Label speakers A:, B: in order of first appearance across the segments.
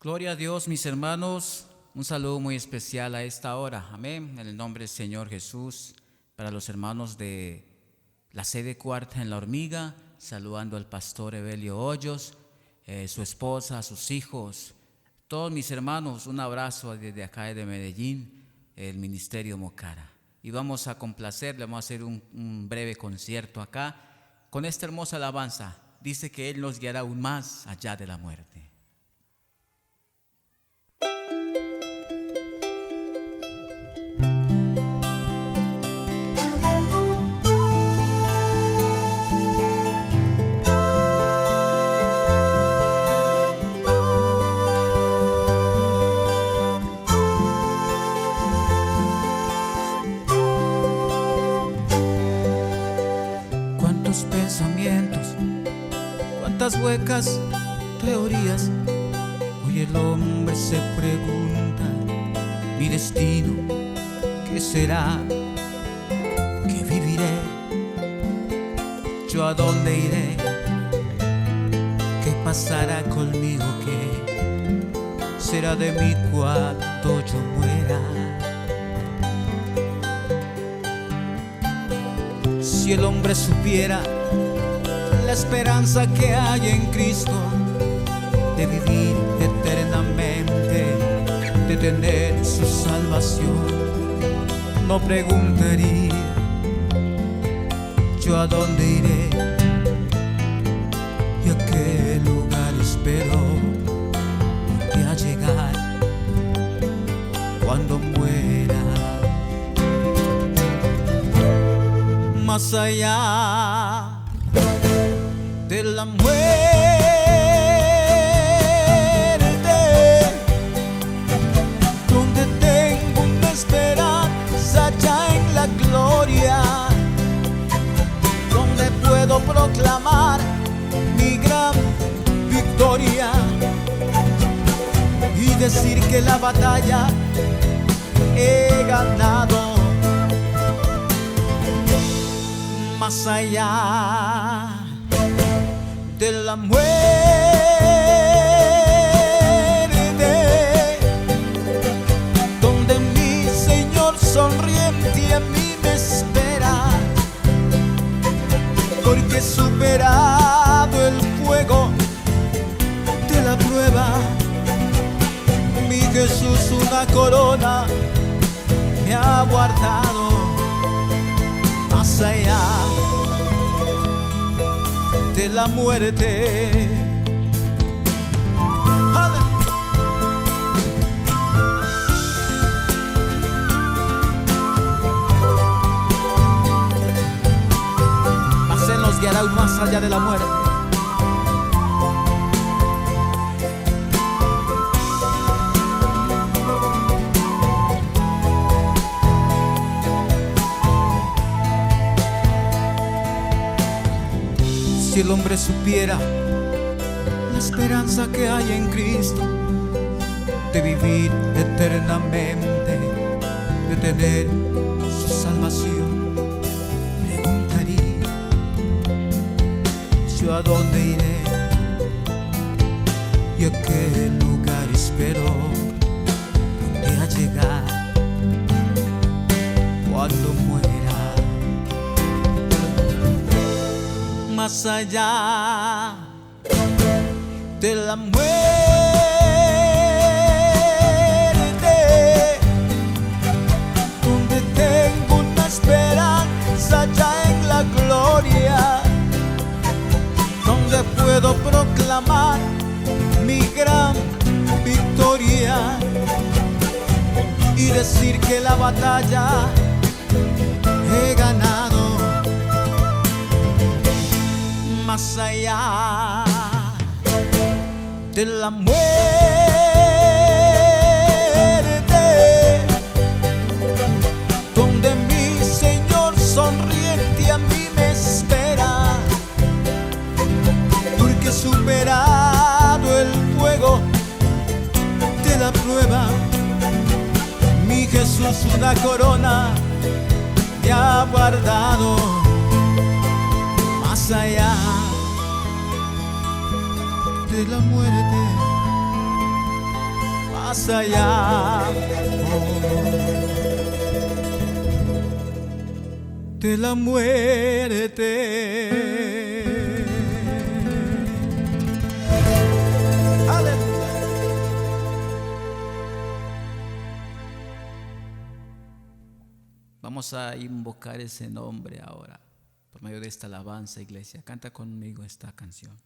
A: Gloria a Dios, mis hermanos. Un saludo muy especial a esta hora. Amén. En el nombre del Señor Jesús. Para los hermanos de la sede cuarta en La Hormiga, saludando al pastor Evelio Hoyos, su esposa, sus hijos, todos mis hermanos. Un abrazo desde acá de Medellín, el Ministerio Mocara. Y vamos a complacerle, vamos a hacer un breve concierto acá con esta hermosa alabanza. Dice que Él nos guiará aún más allá de la muerte. Cuántos pensamientos, cuántas huecas teorías. Hoy el hombre se pregunta: mi destino, ¿qué será? ¿Qué viviré? ¿Yo a dónde iré? ¿Qué pasará conmigo? ¿Qué será de mí cuando yo muera? Si el hombre supiera la esperanza que hay en Cristo, de vivir eternamente, de tener su salvación, no preguntaría: yo a dónde iré y a qué lugar espero a llegar cuando muera. Más allá de la muerte, donde tengo una esperanza allá en la gloria, donde puedo proclamar mi gran victoria y decir que la batalla he ganado. Más allá de la muerte, donde mi Señor sonriente a mí me espera, porque he superado el fuego de la prueba. Mi Jesús una corona me ha guardado. Más allá de la muerte. Mas Él nos guiará aún más allá de la muerte. Si el hombre supiera la esperanza que hay en Cristo, de vivir eternamente, de tener su salvación, preguntaría: yo a dónde iré y a qué lugar espero donde a llegar cuando muera. Más allá de la muerte, donde tengo una esperanza allá en la gloria, donde puedo proclamar mi gran victoria y decir que la batalla he ganado. Más allá de la muerte, donde mi Señor sonriente a mí me espera, porque he superado el fuego de la prueba. Mi Jesús una corona me ha guardado. Más allá de la muerte, más allá de la muerte. Aleluya. Vamos a invocar ese nombre ahora por medio de esta alabanza, iglesia. Canta conmigo esta canción.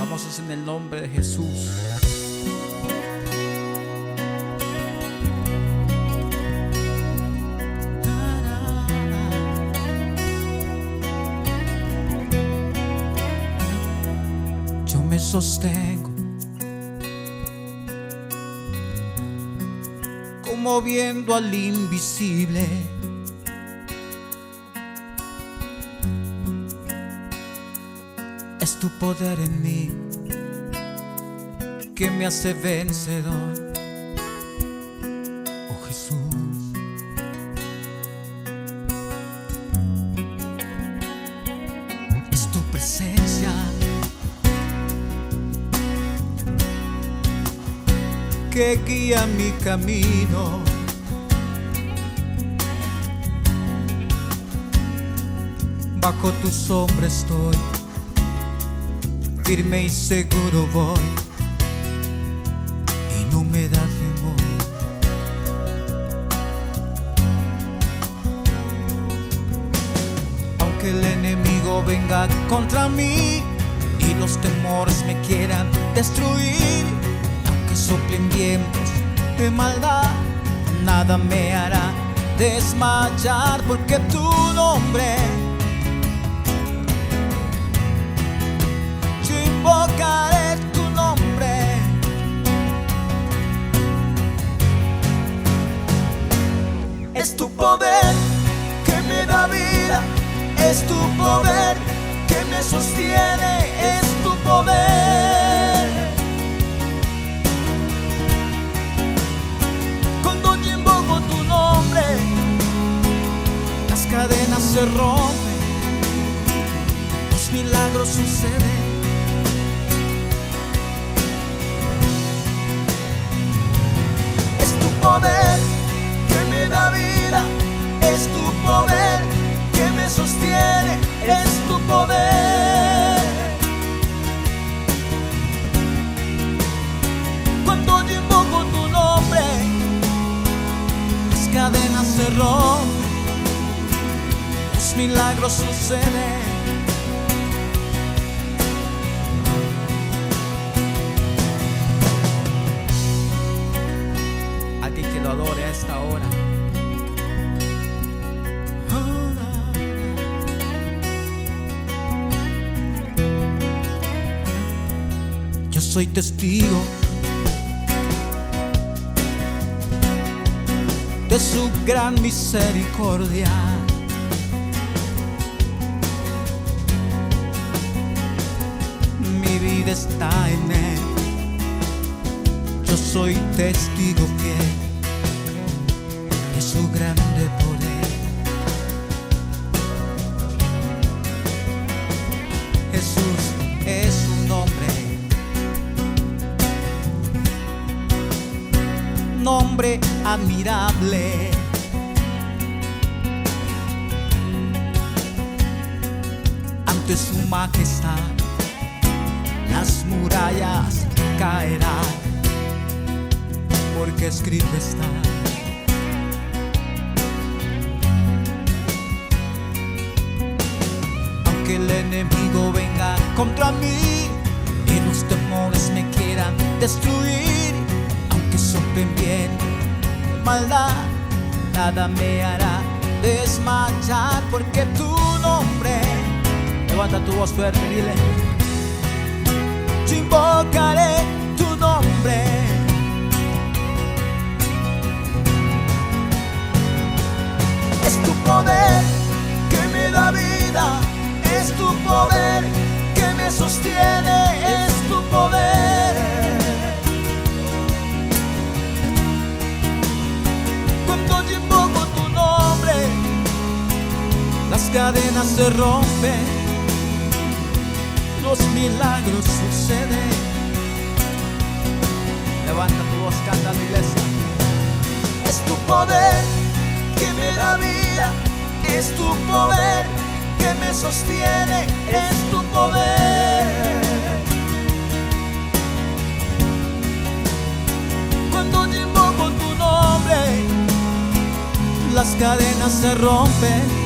A: Vamos en el nombre de Jesús. Yo me sostengo como viendo al invisible. Es tu poder en mí que me hace vencedor, oh Jesús. Es tu presencia que guía mi camino. Bajo tu sombra estoy, firme y seguro voy, y no me da temor. Aunque el enemigo venga contra mí y los temores me quieran destruir, aunque soplen vientos de maldad, nada me hará desmayar, porque tu nombre invocaré, tu nombre. Es tu poder que me da vida, es tu poder que me sostiene, es tu poder. Cuando yo invoco tu nombre, las cadenas se rompen, los milagros suceden. Poder que me da vida, es tu poder que me sostiene, es tu poder. Cuando yo invoco tu nombre, las cadenas se rompen, los milagros suceden. Que lo adore a esta hora. Yo soy testigo de su gran misericordia. Mi vida está en él. Yo soy testigo fiel de su grande poder. Jesús es su nombre, nombre admirable. Ante su majestad las murallas caerán, porque escrito está. Que el enemigo venga contra mí y los temores me quieran destruir, aunque soplen bien maldad, nada me hará desmayar, porque tu nombre, levanta tu voz fuerte, dile, yo invocaré tu nombre. Es tu poder que me da vida, es tu poder que me sostiene, es tu poder. cadenas se rompen, los milagros suceden. Levanta tu voz, canta la iglesia. Es tu poder que me da vida, es tu poder que me sostiene, es tu poder. Cuando yo invoco tu nombre, las cadenas se rompen,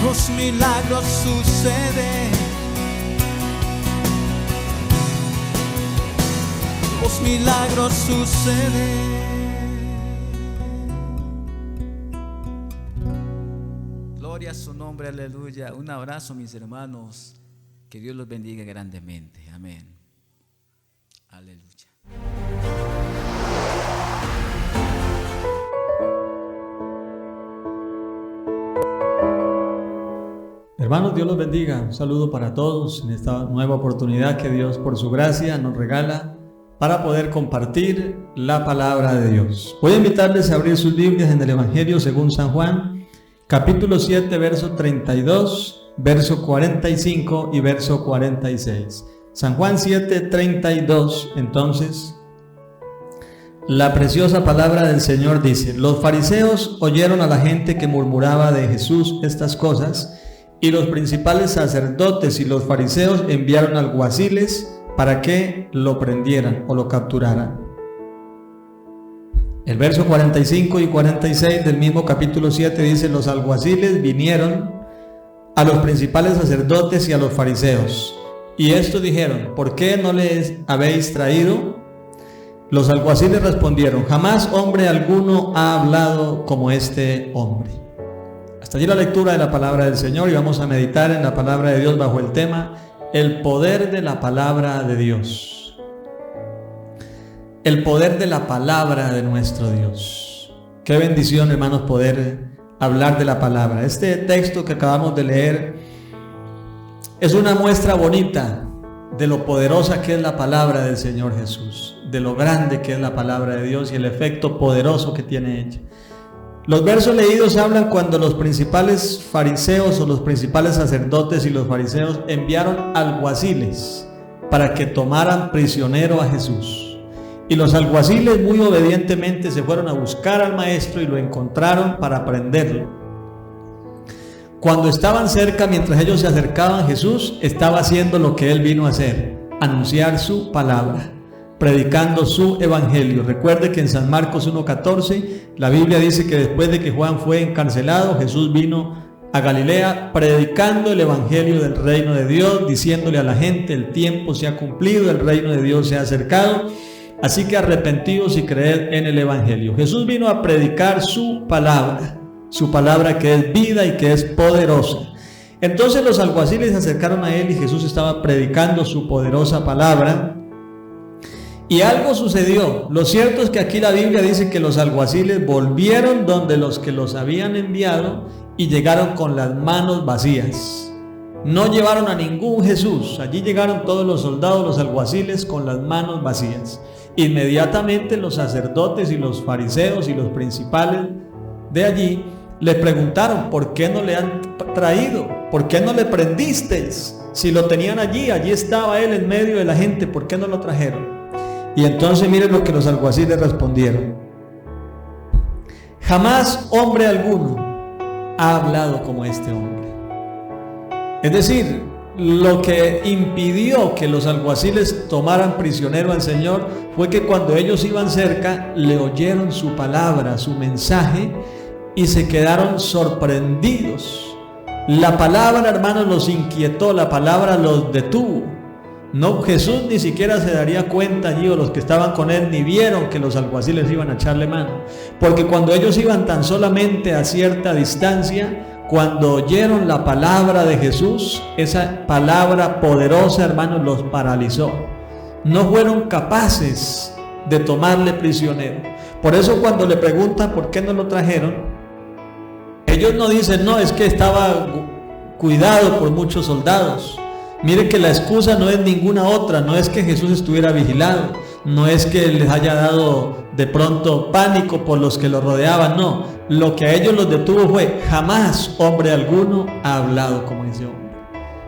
A: los milagros suceden. Los milagros suceden. Gloria a su nombre, aleluya. Un abrazo, mis hermanos. Que Dios los bendiga grandemente. Amén. Aleluya.
B: Hermanos, Dios los bendiga. Un saludo para todos en esta nueva oportunidad que Dios por su gracia nos regala para poder compartir la palabra de Dios. Voy a invitarles a abrir sus Biblias en el Evangelio según San Juan, capítulo 7, verso 32, verso 45 y verso 46. San Juan 7, 32, entonces, la preciosa palabra del Señor dice: los fariseos oyeron a la gente que murmuraba de Jesús estas cosas, y los principales sacerdotes y los fariseos enviaron alguaciles para que lo prendieran o lo capturaran. El verso 45 y 46 del mismo capítulo 7 dice: los alguaciles vinieron a los principales sacerdotes y a los fariseos, y estos dijeron: ¿por qué no les habéis traído? Los alguaciles respondieron: jamás hombre alguno ha hablado como este hombre. Hasta allí la lectura de la palabra del Señor, y vamos a meditar en la palabra de Dios bajo el tema el poder de la palabra de Dios. El poder de la palabra de nuestro Dios. Qué bendición, hermanos, poder hablar de la palabra. Este texto que acabamos de leer es una muestra bonita de lo poderosa que es la palabra del Señor Jesús, de lo grande que es la palabra de Dios y el efecto poderoso que tiene ella. Los versos leídos hablan cuando los principales fariseos o los principales sacerdotes y los fariseos enviaron alguaciles para que tomaran prisionero a Jesús. Y los alguaciles muy obedientemente se fueron a buscar al maestro y lo encontraron para prenderlo. Cuando estaban cerca, mientras ellos se acercaban, Jesús estaba haciendo lo que él vino a hacer: anunciar su palabra, predicando su evangelio. Recuerde que en San Marcos 1:14 la Biblia dice que después de que Juan fue encarcelado, Jesús vino a Galilea predicando el evangelio del reino de Dios, diciéndole a la gente: el tiempo se ha cumplido, el reino de Dios se ha acercado, así que arrepentidos y creed en el evangelio. Jesús vino a predicar su palabra que es vida y que es poderosa. Entonces los alguaciles se acercaron a él y Jesús estaba predicando su poderosa palabra. Y algo sucedió. Lo cierto es que aquí la Biblia dice que los alguaciles volvieron donde los que los habían enviado y llegaron con las manos vacías. No llevaron a ningún Jesús. Allí llegaron todos los soldados, los alguaciles, con las manos vacías. Inmediatamente los sacerdotes y los fariseos y los principales de allí le preguntaron: ¿por qué no le han traído? ¿Por qué no le prendisteis? Si lo tenían allí estaba él en medio de la gente, ¿por qué no lo trajeron? Y entonces miren lo que los alguaciles respondieron: jamás hombre alguno ha hablado como este hombre. Es decir, lo que impidió que los alguaciles tomaran prisionero al Señor fue que cuando ellos iban cerca le oyeron su palabra, su mensaje, y se quedaron sorprendidos. La palabra, hermanos, los inquietó, la palabra los detuvo. No, Jesús ni siquiera se daría cuenta allí, o los que estaban con él ni vieron que los alguaciles iban a echarle mano, porque cuando ellos iban tan solamente a cierta distancia, cuando oyeron la palabra de Jesús, esa palabra poderosa, hermanos, los paralizó. No fueron capaces de tomarle prisionero. Por eso cuando le preguntan por qué no lo trajeron, ellos no dicen: no, es que estaba cuidado por muchos soldados. Mire que la excusa no es ninguna otra, no es que Jesús estuviera vigilado, no es que les haya dado de pronto pánico por los que los rodeaban, no. Lo que a ellos los detuvo fue: jamás hombre alguno ha hablado como ese hombre.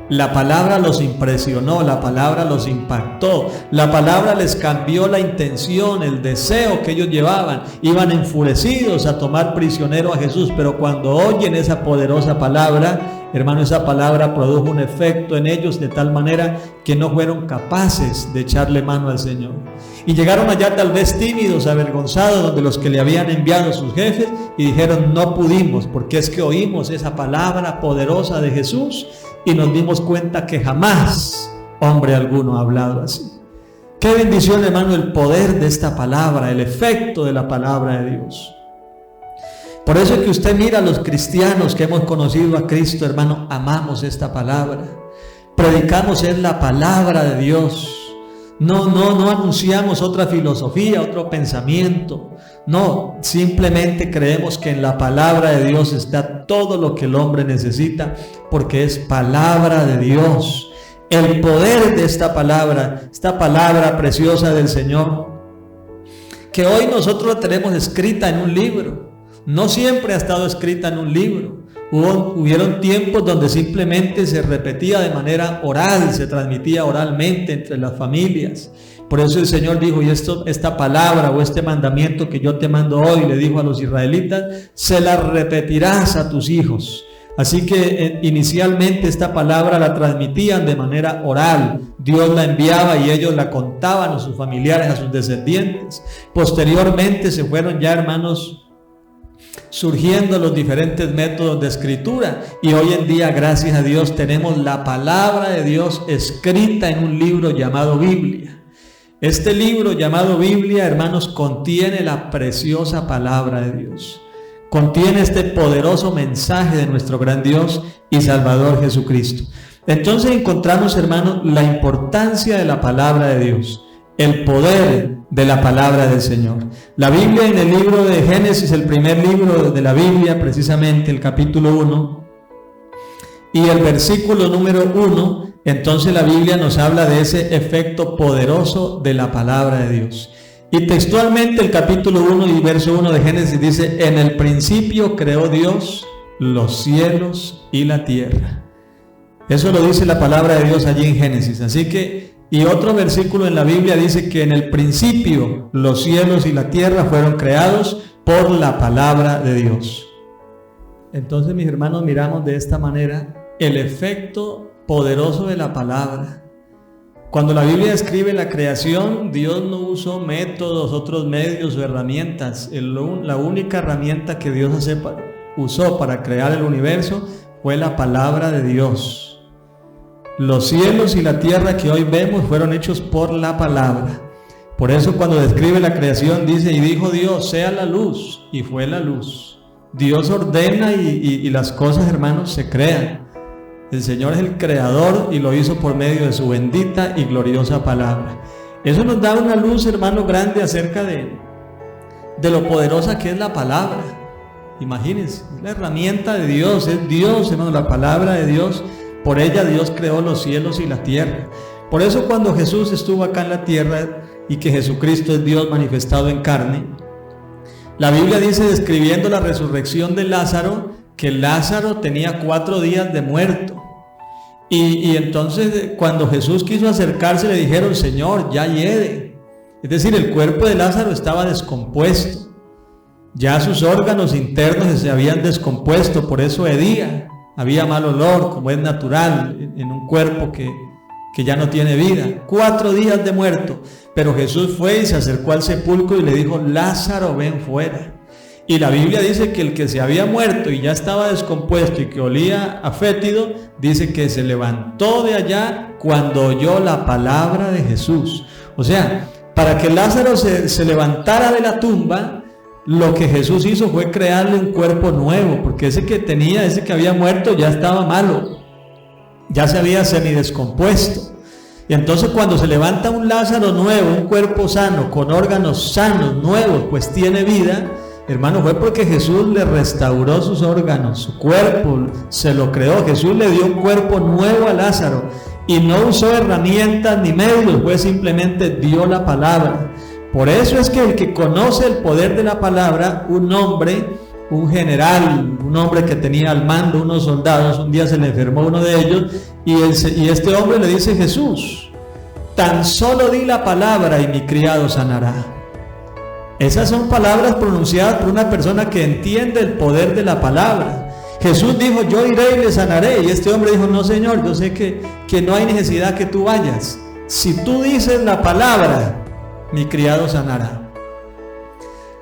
B: La palabra los impresionó, la palabra los impactó, la palabra les cambió la intención, el deseo que ellos llevaban. Iban enfurecidos a tomar prisionero a Jesús, pero cuando oyen esa poderosa palabra, hermano, esa palabra produjo un efecto en ellos de tal manera que no fueron capaces de echarle mano al Señor. Y llegaron allá tal vez tímidos, avergonzados, donde los que le habían enviado sus jefes, y dijeron: no pudimos, porque es que oímos esa palabra poderosa de Jesús y nos dimos cuenta que jamás hombre alguno ha hablado así. Qué bendición, hermano, el poder de esta palabra, el efecto de la palabra de Dios. Por eso es que usted mira a los cristianos que hemos conocido a Cristo, hermano, amamos esta palabra. Predicamos en la palabra de Dios. No anunciamos otra filosofía, otro pensamiento. No, simplemente creemos que en la palabra de Dios está todo lo que el hombre necesita, porque es palabra de Dios. El poder de esta palabra preciosa del Señor, que hoy nosotros la tenemos escrita en un libro. No siempre ha estado escrita en un libro. Hubieron tiempos donde simplemente se repetía de manera oral, se transmitía oralmente entre las familias. Por eso el Señor dijo: y esta palabra o este mandamiento que yo te mando hoy, le dijo a los israelitas, se la repetirás a tus hijos. Así que inicialmente esta palabra la transmitían de manera oral. Dios la enviaba y ellos la contaban a sus familiares, a sus descendientes. Posteriormente se fueron ya, hermanos, surgiendo los diferentes métodos de escritura, y hoy en día, gracias a Dios, tenemos la palabra de Dios escrita en un libro llamado Biblia. Este libro llamado Biblia, hermanos, contiene la preciosa palabra de Dios, contiene este poderoso mensaje de nuestro gran Dios y Salvador Jesucristo. Entonces encontramos, hermanos, la importancia de la palabra de Dios, el poder de la palabra del Señor. La Biblia, en el libro de Génesis, el primer libro de la Biblia, precisamente el capítulo 1 y el versículo número 1, entonces la Biblia nos habla de ese efecto poderoso de la palabra de Dios. Y textualmente el capítulo 1 y verso 1 de Génesis dice: en el principio creó Dios los cielos y la tierra. Eso lo dice la palabra de Dios allí en Génesis. Así que, y otro versículo en la Biblia dice que en el principio los cielos y la tierra fueron creados por la palabra de Dios. Entonces, mis hermanos, miramos de esta manera el efecto poderoso de la palabra. Cuando la Biblia describe la creación, Dios no usó métodos, otros medios o herramientas. La única herramienta que Dios usó para crear el universo fue la palabra de Dios. Los cielos y la tierra que hoy vemos fueron hechos por la palabra. Por eso cuando describe la creación dice: y dijo Dios, sea la luz, y fue la luz. Dios ordena y las cosas, hermanos, se crean. El Señor es el creador y lo hizo por medio de su bendita y gloriosa palabra. Eso nos da una luz, hermano, grande acerca de lo poderosa que es la palabra. Imagínense, es la herramienta de Dios, es Dios, hermano, la palabra de Dios. Por ella Dios creó los cielos y la tierra. Por eso cuando Jesús estuvo acá en la tierra, y que Jesucristo es Dios manifestado en carne, la Biblia dice, describiendo la resurrección de Lázaro, que Lázaro tenía 4 días de muerto. Y entonces cuando Jesús quiso acercarse le dijeron: Señor, ya hiede. Es decir, el cuerpo de Lázaro estaba descompuesto. Ya sus órganos internos se habían descompuesto, por eso hedía. Había mal olor, como es natural en un cuerpo que ya no tiene vida. 4 días de muerto. Pero Jesús fue y se acercó al sepulcro y le dijo: Lázaro, ven fuera. Y la Biblia dice que el que se había muerto y ya estaba descompuesto y que olía a fétido, dice que se levantó de allá cuando oyó la palabra de Jesús. O sea, para que Lázaro se levantara de la tumba, lo que Jesús hizo fue crearle un cuerpo nuevo, porque ese que había muerto ya estaba malo, ya se había semidescompuesto. Y entonces cuando se levanta un Lázaro nuevo, un cuerpo sano, con órganos sanos, nuevos, pues tiene vida, hermano, fue porque Jesús le restauró sus órganos, su cuerpo, se lo creó. Jesús le dio un cuerpo nuevo a Lázaro. y no usó herramientas ni medios, pues simplemente dio la palabra. Por eso es que el que conoce el poder de la palabra, un hombre, un general, un hombre que tenía al mando unos soldados, un día se le enfermó uno de ellos y este hombre le dice: Jesús, tan solo di la palabra y mi criado sanará. Esas son palabras pronunciadas por una persona que entiende el poder de la palabra. Jesús dijo: yo iré y le sanaré. Y este hombre dijo: no, Señor, yo sé que no hay necesidad que tú vayas. Si tú dices la palabra, mi criado sanará.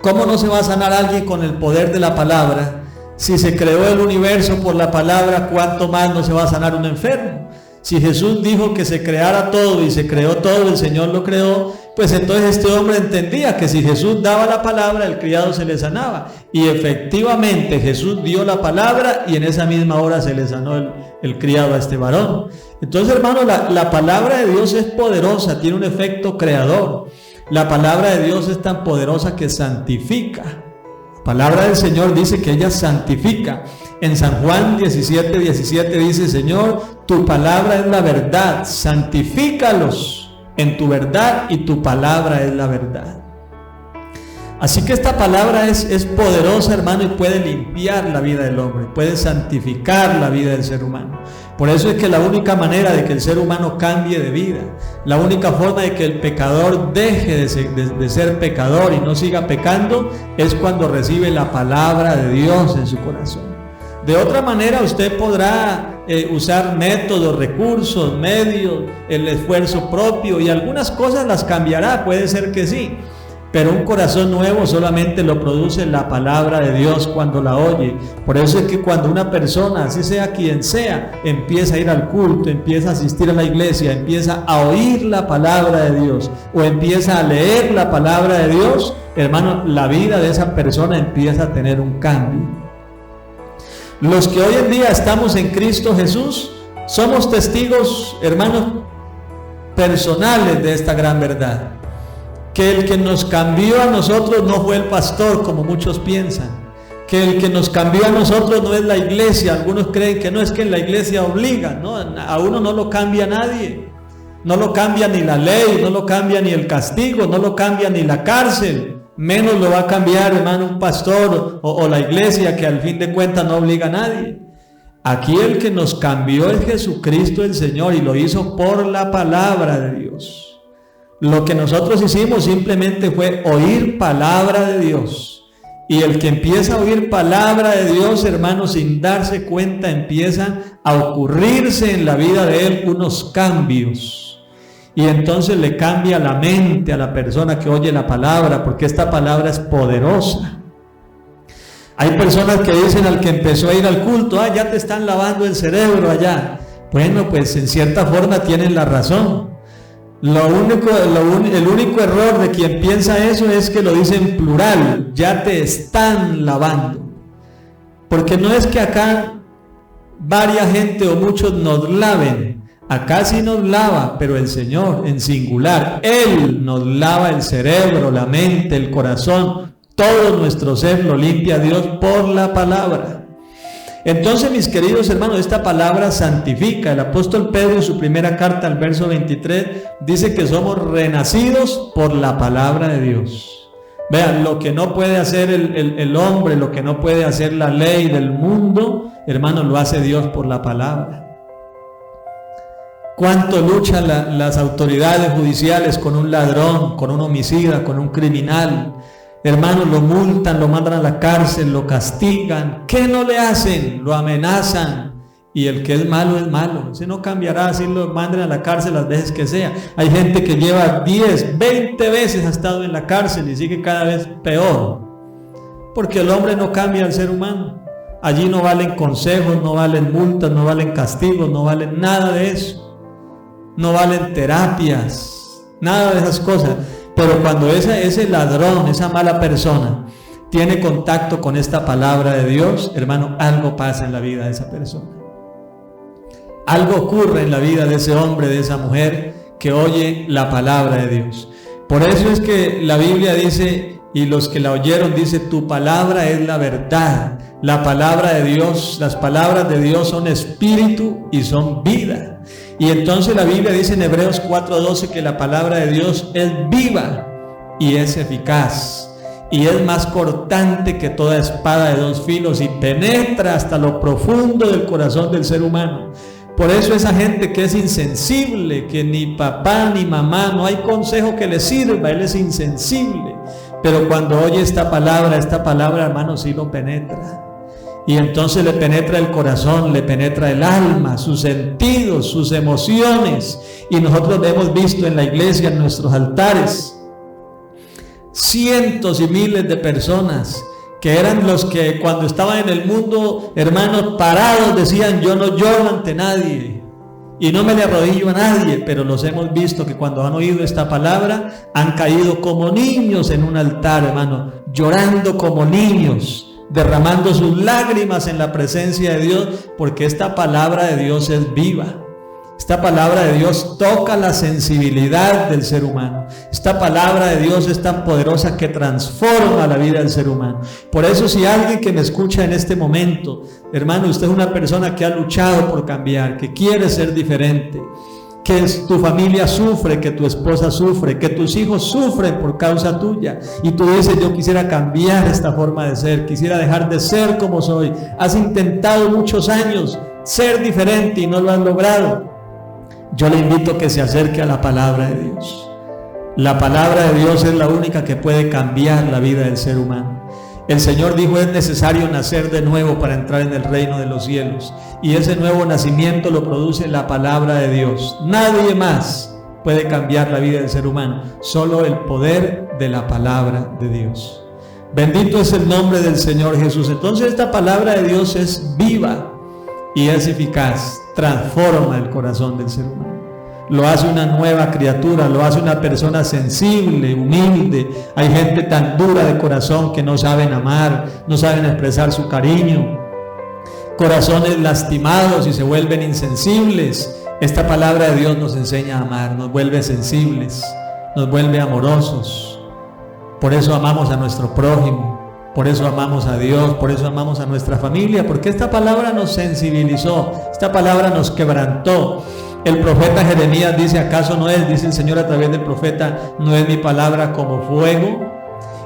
B: ¿Cómo no se va a sanar alguien con el poder de la palabra? Si se creó el universo por la palabra, ¿cuánto más no se va a sanar un enfermo? Si Jesús dijo que se creara todo y se creó todo, el Señor lo creó, pues entonces este hombre entendía que si Jesús daba la palabra, el criado se le sanaba. Y efectivamente Jesús dio la palabra y en esa misma hora se le sanó el criado a este varón. Entonces, hermano, la palabra de Dios es poderosa, tiene un efecto creador. La palabra de Dios es tan poderosa que santifica. La palabra del Señor dice que ella santifica. En San Juan 17:17 dice: Señor, tu palabra es la verdad, santifícalos en tu verdad y tu palabra es la verdad. Así que esta palabra es poderosa, hermano, y puede limpiar la vida del hombre, puede santificar la vida del ser humano. Por eso es que la única manera de que el ser humano cambie de vida, la única forma de que el pecador deje de ser pecador y no siga pecando, es cuando recibe la palabra de Dios en su corazón. De otra manera usted podrá usar métodos, recursos, medios, el esfuerzo propio, y algunas cosas las cambiará, puede ser que sí. Pero un corazón nuevo solamente lo produce la palabra de Dios cuando la oye. Por eso es que cuando una persona, así sea quien sea, empieza a ir al culto, empieza a asistir a la iglesia, empieza a oír la palabra de Dios o empieza a leer la palabra de Dios, hermano, la vida de esa persona empieza a tener un cambio. Los que hoy en día estamos en Cristo Jesús somos testigos, hermanos, personales de esta gran verdad. Que el que nos cambió a nosotros no fue el pastor, como muchos piensan. Que el que nos cambió a nosotros no es la iglesia. Algunos creen que no, es que en la iglesia obliga, ¿no? A uno no lo cambia nadie. No lo cambia ni la ley, no lo cambia ni el castigo, no lo cambia ni la cárcel. Menos lo va a cambiar, hermano, un pastor o la iglesia, que al fin de cuentas no obliga a nadie. Aquí el que nos cambió es Jesucristo el Señor, y lo hizo por la palabra de Dios. Lo que nosotros hicimos simplemente fue oír palabra de Dios. Y el que empieza a oír palabra de Dios, hermano, sin darse cuenta, empiezan a ocurrirse en la vida de él unos cambios. Y entonces le cambia la mente a la persona que oye la palabra, porque esta palabra es poderosa. Hay personas que dicen al que empezó a ir al culto: ya te están lavando el cerebro allá. Bueno, pues en cierta forma tienen la razón. El único error de quien piensa eso es que lo dice en plural: ya te están lavando. Porque no es que acá varias gente o muchos nos laven. Acá sí nos lava, pero el Señor en singular. Él nos lava el cerebro, la mente, el corazón. Todo nuestro ser lo limpia Dios por la palabra. Entonces, mis queridos hermanos, esta palabra santifica. El apóstol Pedro en su primera carta, al verso 23, dice que somos renacidos por la palabra de Dios. Vean, lo que no puede hacer el hombre, lo que no puede hacer la ley del mundo, hermanos, lo hace Dios por la palabra. ¿Cuánto luchan las autoridades judiciales con un ladrón, con un homicida, con un criminal? Hermanos, lo multan, lo mandan a la cárcel, lo castigan. ¿Qué no le hacen? Lo amenazan. Y el que es malo es malo. Ese no cambiará, así lo manden a la cárcel las veces que sea. Hay gente que lleva 10, 20 veces ha estado en la cárcel y sigue cada vez peor. Porque el hombre no cambia al ser humano. Allí no valen consejos, no valen multas, no valen castigos, no valen nada de eso. No valen terapias, nada de esas cosas. Pero cuando ese ladrón, esa mala persona, tiene contacto con esta palabra de Dios, hermano, algo pasa en la vida de esa persona. Algo ocurre en la vida de ese hombre, de esa mujer, que oye la palabra de Dios. Por eso es que la Biblia dice, y los que la oyeron, dice: tu palabra es la verdad. La palabra de Dios, las palabras de Dios son espíritu y son vida. Y entonces la Biblia dice en Hebreos 4:12 que la palabra de Dios es viva y es eficaz, y es más cortante que toda espada de dos filos, y penetra hasta lo profundo del corazón del ser humano. Por eso esa gente que es insensible, que ni papá ni mamá, no hay consejo que le sirva, él es insensible. Pero cuando oye esta palabra, hermano, sí lo penetra. Y entonces le penetra el corazón, le penetra el alma, sus sentidos, sus emociones. Y nosotros hemos visto en la iglesia, en nuestros altares, cientos y miles de personas que eran los que cuando estaban en el mundo, hermanos, parados, decían: yo no lloro ante nadie y no me le arrodillo a nadie. Pero los hemos visto que cuando han oído esta palabra han caído como niños en un altar, hermano, llorando como niños, derramando sus lágrimas en la presencia de Dios, porque esta palabra de Dios es viva. Esta palabra de Dios toca la sensibilidad del ser humano. Esta palabra de Dios es tan poderosa que transforma la vida del ser humano. Por eso, si alguien que me escucha en este momento, hermano, usted es una persona que ha luchado por cambiar, que quiere ser diferente, que tu familia sufre, que tu esposa sufre, que tus hijos sufren por causa tuya, y tú dices: yo quisiera cambiar esta forma de ser, quisiera dejar de ser como soy. Has intentado muchos años ser diferente y no lo has logrado. Yo le invito a que se acerque a la palabra de Dios. La palabra de Dios es la única que puede cambiar la vida del ser humano. El Señor dijo: es necesario nacer de nuevo para entrar en el reino de los cielos. Y ese nuevo nacimiento lo produce la palabra de Dios. Nadie más puede cambiar la vida del ser humano, solo el poder de la palabra de Dios. Bendito es el nombre del Señor Jesús. Entonces esta palabra de Dios es viva y es eficaz, transforma el corazón del ser humano, lo hace una nueva criatura, lo hace una persona sensible, humilde. Hay gente tan dura de corazón que no saben amar, no saben expresar su cariño, corazones lastimados y se vuelven insensibles. Esta palabra de Dios nos enseña a amar, nos vuelve sensibles, nos vuelve amorosos. Por eso amamos a nuestro prójimo, por eso amamos a Dios, por eso amamos a nuestra familia, porque esta palabra nos sensibilizó, esta palabra nos quebrantó. El profeta Jeremías dice: ¿acaso no es, dice el Señor a través del profeta, no es mi palabra como fuego?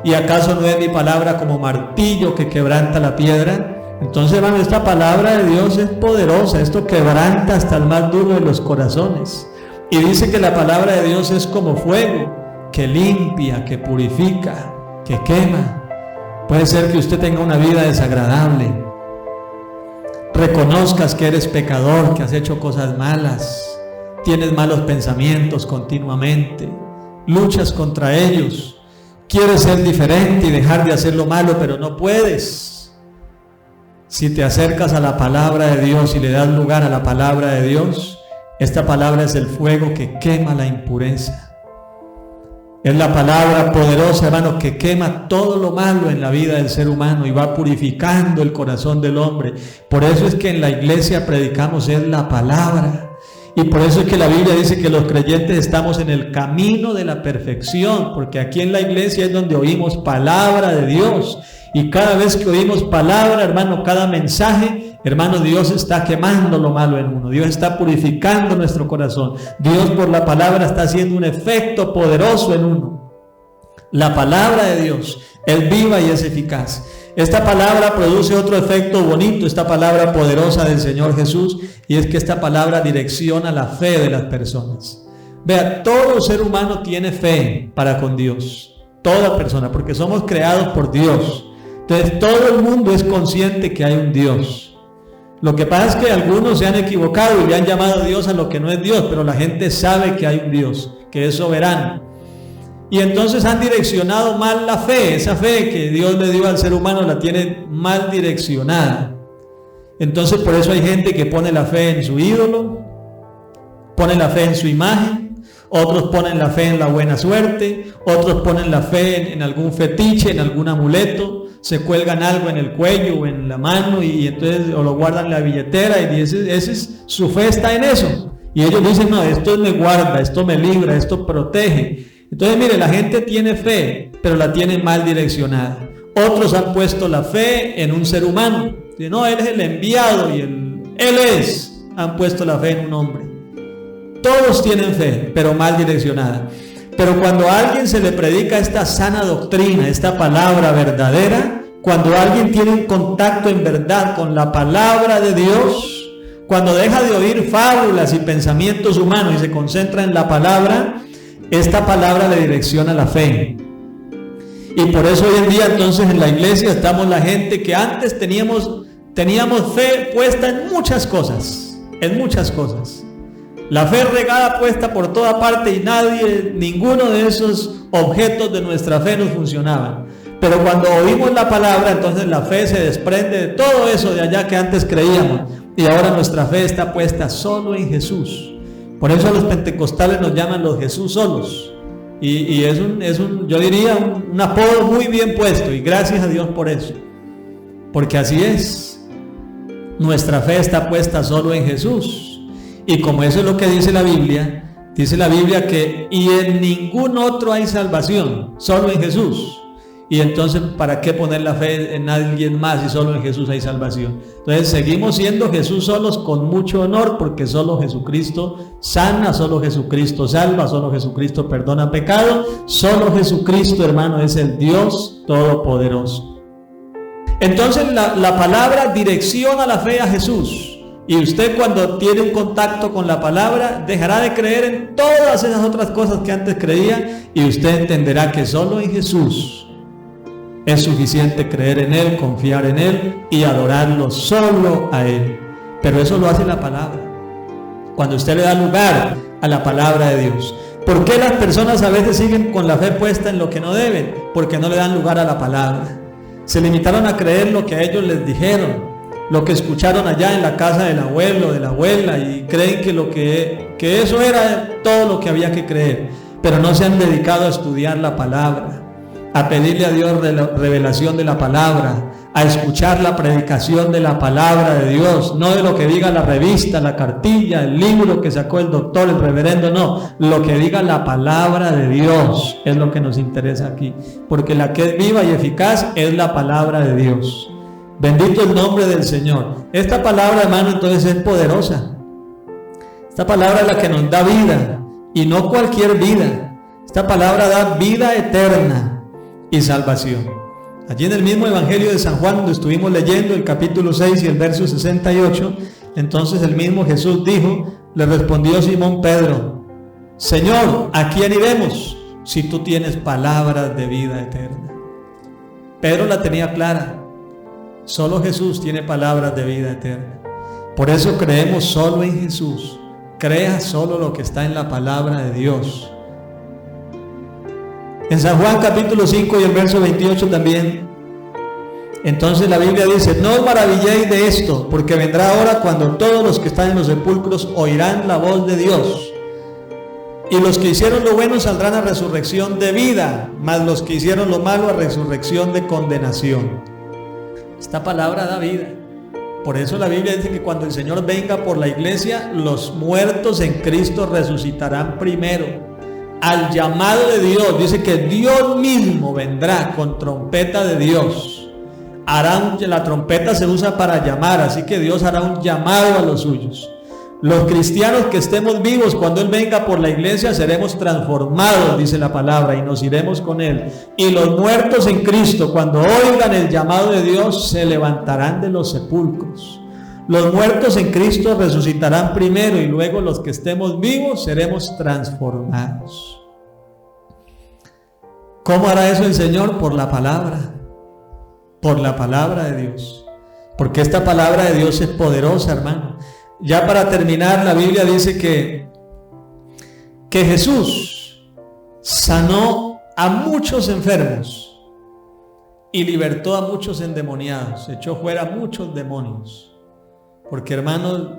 B: ¿Y acaso no es mi palabra como martillo que quebranta la piedra? Entonces, hermano, esta palabra de Dios es poderosa, esto quebranta hasta el más duro de los corazones. Y dice que la palabra de Dios es como fuego, que limpia, que purifica, que quema. Puede ser que usted tenga una vida desagradable, reconozcas que eres pecador, que has hecho cosas malas, tienes malos pensamientos continuamente, luchas contra ellos, quieres ser diferente y dejar de hacer lo malo, pero no puedes. Si te acercas a la palabra de Dios y le das lugar a la palabra de Dios, esta palabra es el fuego que quema la impureza. Es la palabra poderosa, hermano, que quema todo lo malo en la vida del ser humano y va purificando el corazón del hombre. Por eso es que en la iglesia predicamos es la palabra. Y por eso es que la Biblia dice que los creyentes estamos en el camino de la perfección, porque aquí en la iglesia es donde oímos palabra de Dios. Y cada vez que oímos palabra, hermano, cada mensaje, hermano, Dios está quemando lo malo en uno. Dios está purificando nuestro corazón. Dios por la palabra está haciendo un efecto poderoso en uno. La palabra de Dios es viva y es eficaz. Esta palabra produce otro efecto bonito, esta palabra poderosa del Señor Jesús, y es que esta palabra direcciona la fe de las personas. Vea, todo ser humano tiene fe para con Dios. Toda persona, porque somos creados por Dios. Entonces todo el mundo es consciente que hay un Dios. Lo que pasa es que algunos se han equivocado y le han llamado Dios a lo que no es Dios, pero la gente sabe que hay un Dios, que es soberano. Y entonces han direccionado mal la fe. Esa fe que Dios le dio al ser humano la tiene mal direccionada. Entonces por eso hay gente que pone la fe en su ídolo, pone la fe en su imagen, otros ponen la fe en la buena suerte, otros ponen la fe en algún fetiche, en algún amuleto, se cuelgan algo en el cuello o en la mano y entonces o lo guardan en la billetera y su fe está en eso. Y ellos dicen: no, esto me guarda, esto me libra, esto protege. Entonces mire, la gente tiene fe, pero la tiene mal direccionada. Otros han puesto la fe en un ser humano. Dicen: no, él es el enviado y él es. Han puesto la fe en un hombre. Todos tienen fe, pero mal direccionada. Pero cuando a alguien se le predica esta sana doctrina, esta palabra verdadera, cuando alguien tiene un contacto en verdad con la palabra de Dios, cuando deja de oír fábulas y pensamientos humanos y se concentra en la palabra, esta palabra le direcciona la fe. Y por eso hoy en día entonces en la iglesia estamos la gente que antes teníamos fe puesta en muchas cosas, La fe regada puesta por toda parte y ninguno de esos objetos de nuestra fe nos funcionaban. Pero cuando oímos la palabra, entonces la fe se desprende de todo eso de allá que antes creíamos. Y ahora nuestra fe está puesta solo en Jesús. Por eso los pentecostales nos llaman los Jesús solos. Y yo diría, un apodo muy bien puesto. Y gracias a Dios por eso. Porque así es. Nuestra fe está puesta solo en Jesús. Y como eso es lo que dice la Biblia que y en ningún otro hay salvación, solo en Jesús. Y entonces, ¿para qué poner la fe en alguien más si solo en Jesús hay salvación? Entonces seguimos siendo Jesús solos con mucho honor, porque solo Jesucristo sana, solo Jesucristo salva, solo Jesucristo perdona pecado, solo Jesucristo, hermano, es el Dios Todopoderoso. Entonces la palabra direcciona la fe a Jesús. Y usted, cuando tiene un contacto con la palabra, dejará de creer en todas esas otras cosas que antes creía, y usted entenderá que solo en Jesús es suficiente creer en Él, confiar en Él y adorarlo solo a Él. Pero eso lo hace la palabra. Cuando usted le da lugar a la palabra de Dios. ¿Por qué las personas a veces siguen con la fe puesta en lo que no deben? Porque no le dan lugar a la palabra. Se limitaron a creer lo que a ellos les dijeron, lo que escucharon allá en la casa del abuelo, de la abuela, y creen que eso era todo lo que había que creer. Pero no se han dedicado a estudiar la palabra, a pedirle a Dios revelación de la palabra, a escuchar la predicación de la palabra de Dios, no de lo que diga la revista, la cartilla, el libro que sacó el doctor, el reverendo, no, lo que diga la palabra de Dios es lo que nos interesa aquí, porque la que es viva y eficaz es la palabra de Dios. Bendito el nombre del Señor. Esta palabra, hermano, entonces es poderosa. Esta palabra es la que nos da vida, y no cualquier vida. Esta palabra da vida eterna y salvación. Allí en el mismo Evangelio de San Juan, donde estuvimos leyendo el capítulo 6 y el verso 68, entonces el mismo Jesús dijo, le respondió Simón Pedro, Señor, ¿a quién iremos si tú tienes palabras de vida eterna? Pedro la tenía clara. Solo Jesús tiene palabras de vida eterna. Por eso creemos solo en Jesús. Crea solo lo que está en la palabra de Dios. En San Juan capítulo 5 y el verso 28 también. Entonces la Biblia dice, no os maravilléis de esto, porque vendrá hora cuando todos los que están en los sepulcros oirán la voz de Dios. Y los que hicieron lo bueno saldrán a resurrección de vida, mas los que hicieron lo malo a resurrección de condenación. Esta palabra da vida. Por eso la Biblia dice que cuando el Señor venga por la iglesia, los muertos en Cristo resucitarán primero. Al llamado de Dios, dice que Dios mismo vendrá con trompeta de Dios. La trompeta se usa para llamar, así que Dios hará un llamado a los suyos. Los cristianos que estemos vivos cuando Él venga por la iglesia seremos transformados, dice la palabra, y nos iremos con Él. Y los muertos en Cristo, cuando oigan el llamado de Dios, se levantarán de los sepulcros. Los muertos en Cristo resucitarán primero y luego los que estemos vivos seremos transformados. ¿Cómo hará eso el Señor? Por la palabra de Dios. Porque esta palabra de Dios es poderosa, hermano. Ya para terminar, la Biblia dice que Jesús sanó a muchos enfermos y libertó a muchos endemoniados, echó fuera a muchos demonios. Porque, hermanos,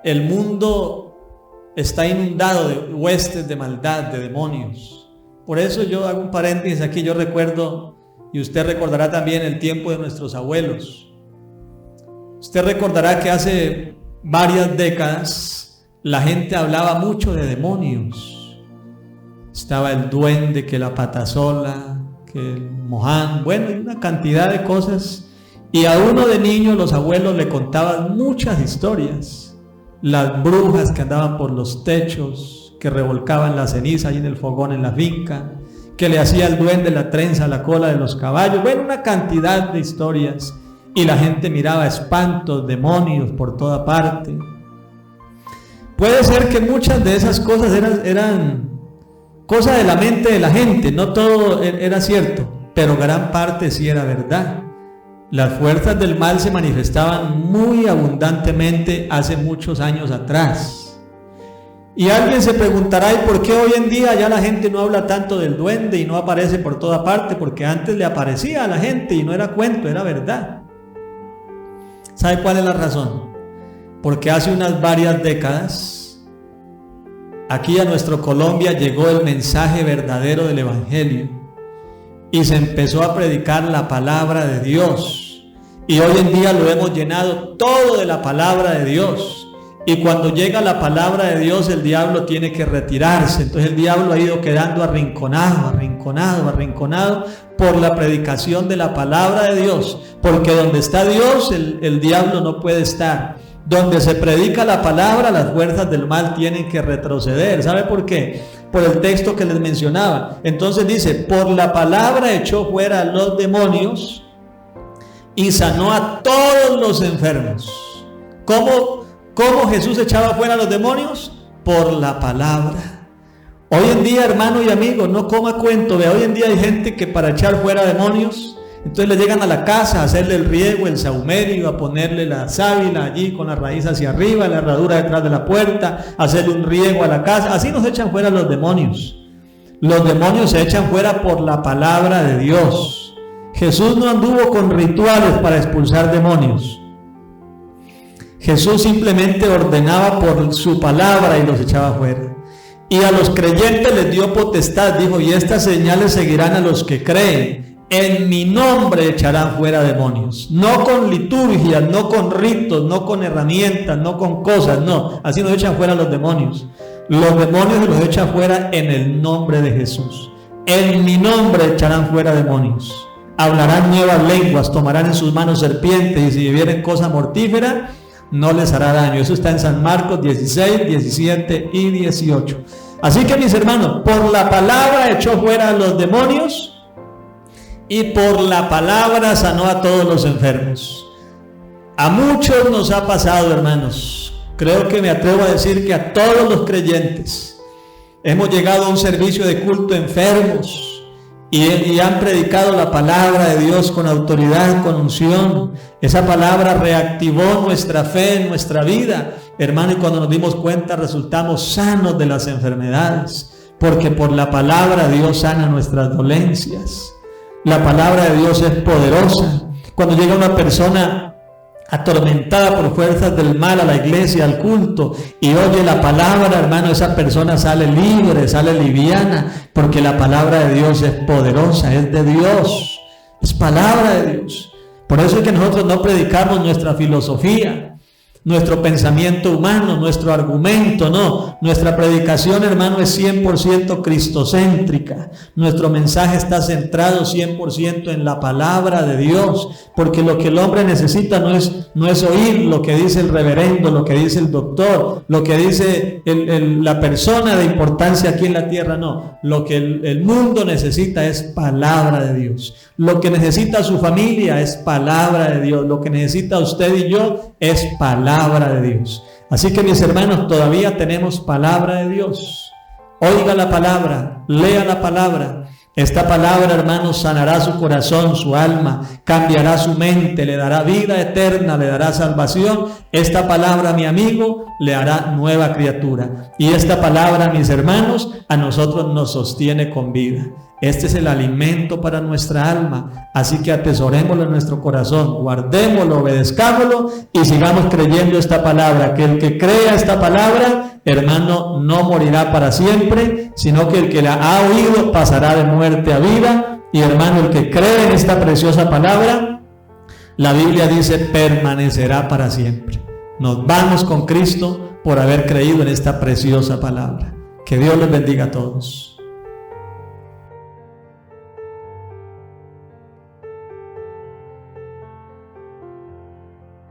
B: el mundo está inundado de huestes de maldad, de demonios. Por eso yo hago un paréntesis aquí. Yo recuerdo, y usted recordará también, el tiempo de nuestros abuelos. Usted recordará que hace varias décadas la gente hablaba mucho de demonios. Estaba el duende, que la patasola, que el moján, bueno, y una cantidad de cosas. Y a uno de niño los abuelos le contaban muchas historias las brujas que andaban por los techos, que revolcaban la ceniza ahí en el fogón en la finca, que le hacía el duende la trenza a la cola de los caballos. Bueno, una cantidad de historias, y la gente miraba espantos, demonios por toda parte. Puede ser que muchas de esas cosas eran cosas de la mente de la gente, no todo era cierto, pero gran parte sí era verdad. Las fuerzas del mal se manifestaban muy abundantemente hace muchos años atrás. Y alguien se preguntará, ¿y por qué hoy en día ya la gente no habla tanto del duende y no aparece por toda parte? Porque antes le aparecía a la gente y no era cuento, era verdad. ¿Sabe cuál es la razón? Porque hace unas varias décadas, aquí a nuestro Colombia llegó el mensaje verdadero del Evangelio y se empezó a predicar la palabra de Dios. Y hoy en día lo hemos llenado todo de la palabra de Dios. Y cuando llega la palabra de Dios, el diablo tiene que retirarse. Entonces el diablo ha ido quedando arrinconado por la predicación de la palabra de Dios. Porque donde está Dios, el diablo no puede estar. Donde se predica la palabra, las fuerzas del mal tienen que retroceder. ¿Sabe por qué? Por el texto que les mencionaba. Entonces dice, por la palabra echó fuera a los demonios y sanó a todos los enfermos. ¿Cómo Jesús echaba fuera a los demonios? Por la palabra. Hoy en día, hermano y amigo, no coma cuento. Hoy en día hay gente que para echar fuera demonios, entonces le llegan a la casa a hacerle el riego, el saumerio, a ponerle la sábila allí con la raíz hacia arriba, la herradura detrás de la puerta, a hacerle un riego a la casa. Así nos echan fuera los demonios. Los demonios se echan fuera por la palabra de Dios. Jesús no anduvo con rituales para expulsar demonios. Jesús simplemente ordenaba por su palabra y los echaba fuera. Y a los creyentes les dio potestad, dijo, y estas señales seguirán a los que creen. En mi nombre echarán fuera demonios. No con liturgias, no con ritos, no con herramientas, no con cosas, no. Así nos echan fuera los demonios. Los demonios se los echan fuera en el nombre de Jesús. En mi nombre echarán fuera demonios. Hablarán nuevas lenguas, tomarán en sus manos serpientes, y si bebieren cosa mortífera, no les hará daño. Eso está en San Marcos 16, 17 y 18. Así que, mis hermanos, por la palabra echó fuera a los demonios y por la palabra sanó a todos los enfermos. A muchos nos ha pasado, hermanos. Creo que me atrevo a decir que a todos los creyentes hemos llegado a un servicio de culto enfermos y han predicado la palabra de Dios con autoridad, con unción. Esa palabra reactivó nuestra fe en nuestra vida, hermano, y cuando nos dimos cuenta resultamos sanos de las enfermedades, porque por la palabra Dios sana nuestras dolencias. La palabra de Dios es poderosa. Cuando llega una persona atormentada por fuerzas del mal a la iglesia, al culto, y oye la palabra, hermano, esa persona sale libre, sale liviana, porque la palabra de Dios es poderosa, es de Dios, es palabra de Dios. Por eso es que nosotros no predicamos nuestra filosofía, nuestro pensamiento humano, nuestro argumento, no. Nuestra predicación, hermano, es 100% cristocéntrica. Nuestro mensaje está centrado 100% en la palabra de Dios, porque lo que el hombre necesita no es oír lo que dice el reverendo, lo que dice el doctor, lo que dice la persona de importancia aquí en la tierra, no. Lo que el mundo necesita es palabra de Dios. Lo que necesita su familia es palabra de Dios. Lo que necesita usted y yo es palabra de Dios. Así que, mis hermanos, todavía tenemos palabra de Dios. Oiga la palabra, lea la palabra. Esta palabra, hermanos, sanará su corazón, su alma, cambiará su mente, le dará vida eterna, le dará salvación. Esta palabra, mi amigo, le hará nueva criatura. Y esta palabra, mis hermanos, a nosotros nos sostiene con vida. Este es el alimento para nuestra alma, así que atesorémoslo en nuestro corazón, guardémoslo, obedezcámoslo y sigamos creyendo esta palabra, que el que crea esta palabra, hermano, no morirá para siempre, sino que el que la ha oído pasará de muerte a vida. Y hermano, el que cree en esta preciosa palabra, la Biblia dice, permanecerá para siempre. Nos vamos con Cristo por haber creído en esta preciosa palabra. Que Dios les bendiga a todos.